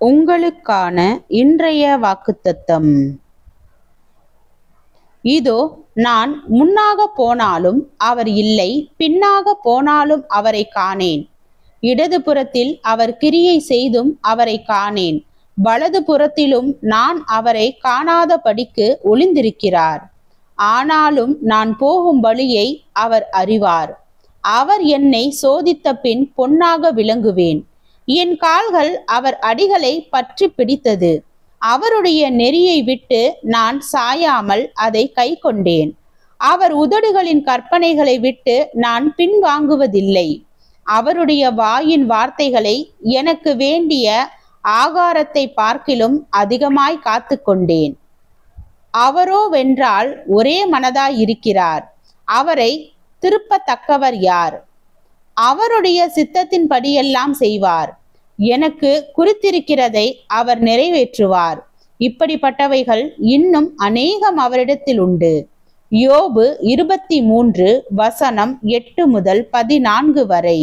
உங்களுக்கான இன்றைய வாக்குத்தத்தம். இதோ நான் முன்னாக போனாலும் அவர் இல்லை, பின்னாக போனாலும் அவரை காணேன். இடது புறத்தில் அவர் கிரியை செய்தும் அவரை காணேன், வலது புறத்திலும் நான் அவரை காணாதபடிக்கு ஒளிந்திருக்கிறார். ஆனாலும் நான் போகும் வழியை அவர் அறிவார். அவர் என்னை சோதித்த பின் பொன்னாக விளங்குவேன். என் கால்கள் அவர் அடிகளை பற்றி பிடித்தது. அவருடைய நெறியை விட்டு நான் சாயாமல் அதை கை கொண்டேன். அவர் உதடுகளின் கற்பனைகளை விட்டு நான் பின்வாங்குவதில்லை. அவருடைய வாயின் வார்த்தைகளை எனக்கு வேண்டிய ஆகாரத்தை பார்க்கிலும் அதிகமாய் காத்து கொண்டேன். அவரோ வென்றால் ஒரே மனதாய் இருக்கிறார். அவரை திருப்பத்தக்கவர் யார்? அவருடைய சித்தத்தின் படியெல்லாம் செய்வார். எனக்கு குறித்திருக்கிறதை அவர் நிறைவேற்றுவார். இப்படிப்பட்டவைகள் இன்னும் அநேகம் அவரிடத்தில் உண்டு. யோபு 23 வசனம் 8 முதல் 14 வரை.